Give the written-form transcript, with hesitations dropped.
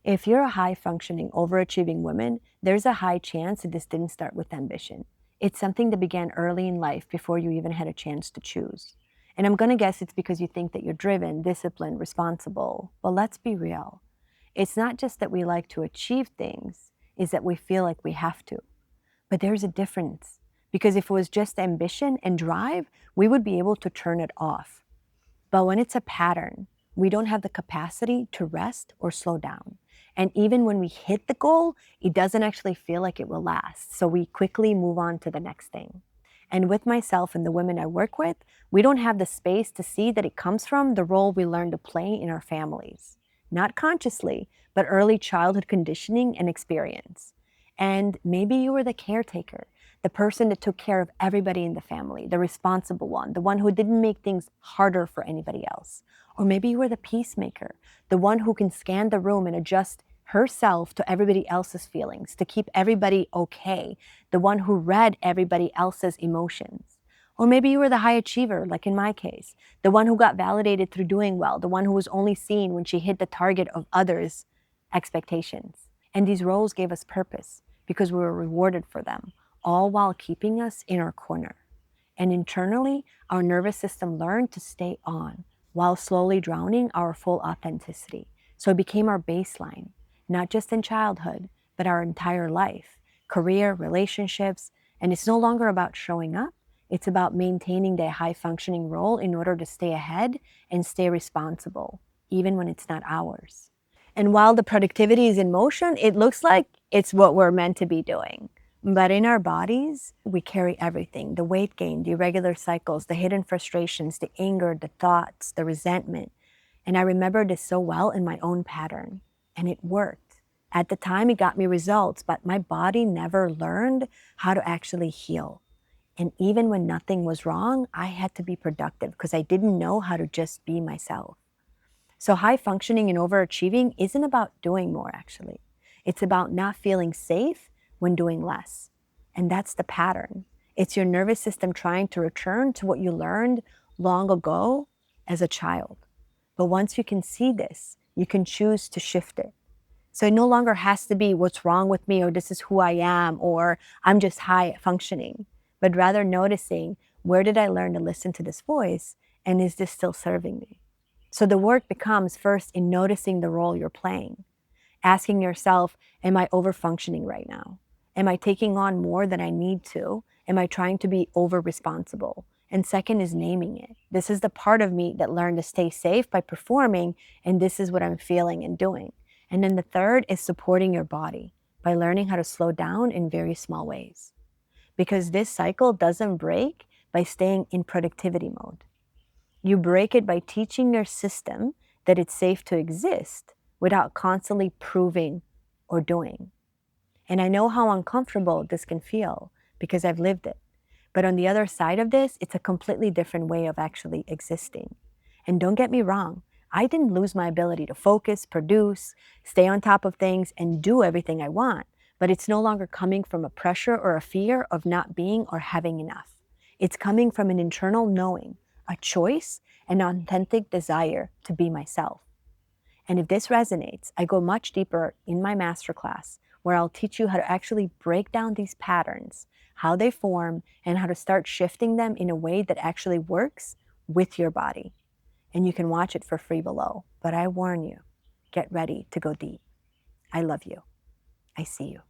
If you're a high-functioning, overachieving woman, there's a high chance that this didn't start with ambition. It's something that began early in life before you even had a chance to choose. And I'm going to guess it's because you think that you're driven, disciplined, responsible. But let's be real. It's not just that we like to achieve things, it's that we feel like we have to. But there's a difference. Because if it was just ambition and drive, we would be able to turn it off. But when it's a pattern, we don't have the capacity to rest or slow down. And even when we hit the goal, it doesn't actually feel like it will last. So we quickly move on to the next thing. And with myself and the women I work with, we don't have the space to see that it comes from the role we learn to play in our families. Not consciously, but early childhood conditioning and experience. And maybe you were the caretaker, the person that took care of everybody in the family, the responsible one, the one who didn't make things harder for anybody else. Or maybe you were the peacemaker, the one who can scan the room and adjust herself to everybody else's feelings, to keep everybody okay, the one who read everybody else's emotions. Or maybe you were the high achiever, like in my case, the one who got validated through doing well, the one who was only seen when she hit the target of others' expectations. And these roles gave us purpose because we were rewarded for them, all while keeping us in our corner. And internally, our nervous system learned to stay on while slowly drowning our full authenticity. So it became our baseline, not just in childhood, but our entire life, career, relationships. And it's no longer about showing up. It's about maintaining the high functioning role in order to stay ahead and stay responsible, even when it's not ours. And while the productivity is in motion, it looks like it's what we're meant to be doing. But in our bodies, we carry everything, the weight gain, the irregular cycles, the hidden frustrations, the anger, the thoughts, the resentment. And I remember this so well in my own pattern. And it worked. At the time, it got me results, but my body never learned how to actually heal. And even when nothing was wrong, I had to be productive because I didn't know how to just be myself. So high functioning and overachieving isn't about doing more, actually. It's about not feeling safe when doing less. And that's the pattern. It's your nervous system trying to return to what you learned long ago as a child. But once you can see this, you can choose to shift it. So it no longer has to be what's wrong with me, or this is who I am, or I'm just high functioning, but rather noticing, where did I learn to listen to this voice, and is this still serving me? So the work becomes first in noticing the role you're playing, asking yourself, am I over-functioning right now? Am I taking on more than I need to? Am I trying to be over-responsible? And second is naming it. This is the part of me that learned to stay safe by performing, and this is what I'm feeling and doing. And then the third is supporting your body by learning how to slow down in very small ways. Because this cycle doesn't break by staying in productivity mode. You break it by teaching your system that it's safe to exist without constantly proving or doing. And I know how uncomfortable this can feel because I've lived it. But on the other side of this, it's a completely different way of actually existing. And don't get me wrong, I didn't lose my ability to focus, produce, stay on top of things, and do everything I want. But it's no longer coming from a pressure or a fear of not being or having enough. It's coming from an internal knowing, a choice, an authentic desire to be myself. And if this resonates, I go much deeper in my masterclass, where I'll teach you how to actually break down these patterns, how they form, and how to start shifting them in a way that actually works with your body. And you can watch it for free below. But I warn you, get ready to go deep. I love you. I see you.